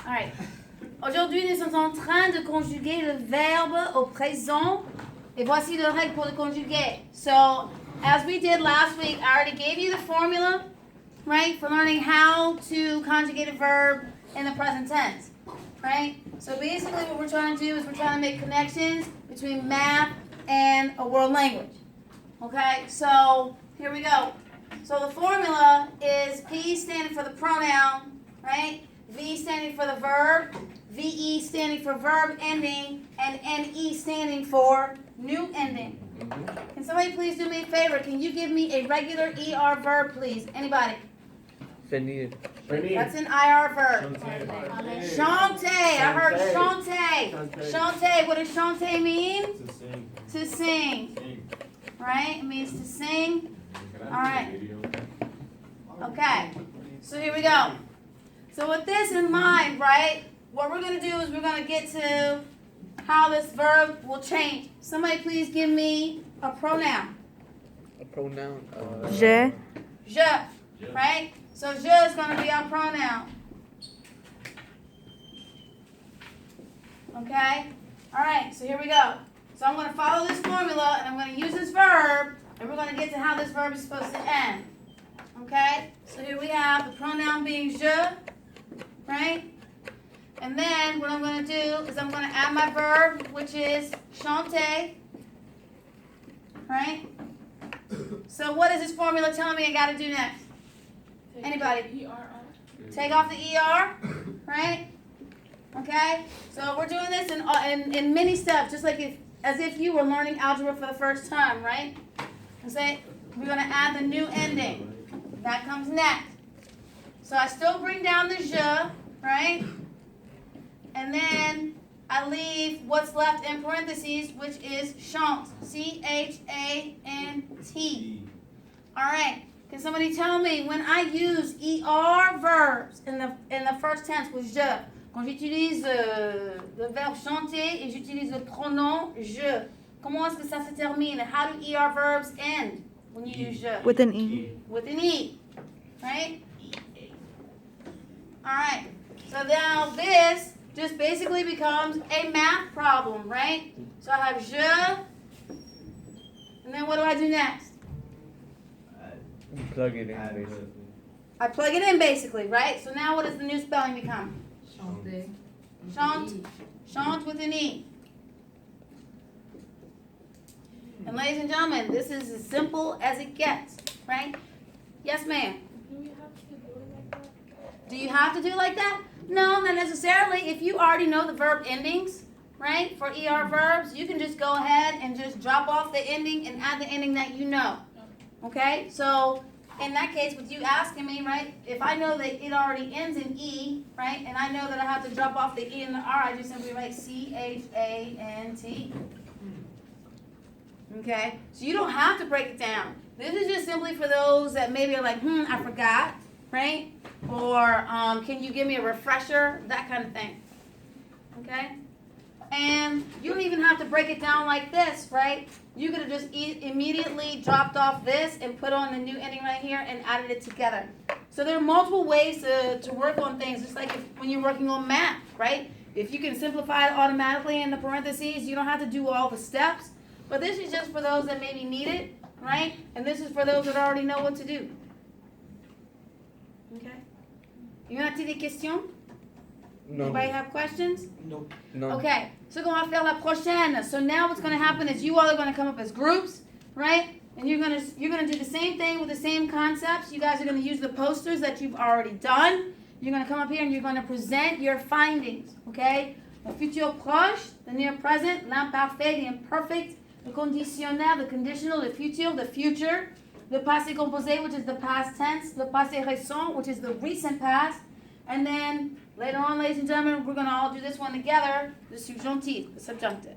Alright. Aujourd'hui, nous sommes en train de conjuguer le verbe au présent. Et voici les règles pour le conjuguer. So, as we did last week, I already gave you the formula, right, for learning how to conjugate a verb in the present tense, right? So basically what we're trying to do is we're trying to make connections between math and a world language. Okay, so here we go. So the formula is P standing for the pronoun, right? V standing for the verb, VE standing for verb ending, and NE standing for new ending. Can somebody please do me a favor? Can you give me a regular ER verb, please? Anybody? Finir. That's an IR verb. Chante. I heard chante. Chante. What does chante mean? To sing. To sing. Right? It means to sing. All right. Okay. So here we go. So with this in mind, right, what we're going to do is we're going to get to how this verb will change. Somebody please give me a pronoun. A pronoun. Je. Je. Right? So je is going to be our pronoun. Okay? All right, so here we go. So I'm going to follow this formula, and I'm going to use this verb, and we're going to get to how this verb is supposed to end. Okay? So here we have the pronoun being je, right? And then what I'm going to do is I'm going to add my verb, which is chanter, right? So what is this formula telling me I got to do next? Anybody? Take off the ER, right? Okay? So we're doing this in many steps, just like as if you were learning algebra for the first time, right? And say we're going to add the new ending. That comes next. So I still bring down the je, right? And then I leave what's left in parentheses, which is chante. C-H-A-N-T. All right. Can somebody tell me when I use ER verbs in the first tense with je, quand j'utilise le verbe chanter et j'utilise le pronom je, comment est-ce que ça se termine? How do ER verbs end when you use je? With an E. With an E, right? All right. So now this just basically becomes a math problem, right? So I have je, and then what do I do next? You plug it in, basically. I plug it in basically, right? So now what does the new spelling become? Chanter. Chante. Chante with an E. And ladies and gentlemen, this is as simple as it gets, right? Yes, ma'am. Do you have to do it like that? No, not necessarily. If you already know the verb endings, right, for ER verbs, you can just go ahead and just drop off the ending and add the ending that you know. Okay? So, in that case, with you asking me, right, if I know that it already ends in E, right, and I know that I have to drop off the E and the R, I just simply write C-H-A-N-T. Okay? So you don't have to break it down. This is just simply for those that maybe are like, I forgot, right? Or can you give me a refresher? That kind of thing. Okay? And you don't even have to break it down like this, right? You could have just immediately dropped off this and put on the new ending right here and added it together. So there are multiple ways to work on things, just like when you're working on math, right? If you can simplify it automatically in the parentheses, you don't have to do all the steps. But this is just for those that maybe need it, right? And this is for those that already know what to do. Okay? Y a-t-il des questions? No. Anybody have questions? No. Okay, so qu'on va faire la prochaine. So now what's going to happen is you all are going to come up as groups, right? And you're going to do the same thing with the same concepts. You guys are going to use the posters that you've already done. You're going to come up here and you're going to present your findings, okay? Le futur proche, the near present, l'imparfait, the imperfect, le conditionnel, the conditional, the futur, the future, le passé composé, which is the past tense, le passé récent, which is the recent past, and then later on, ladies and gentlemen, we're going to all do this one together, the subjunctive, the subjunctive.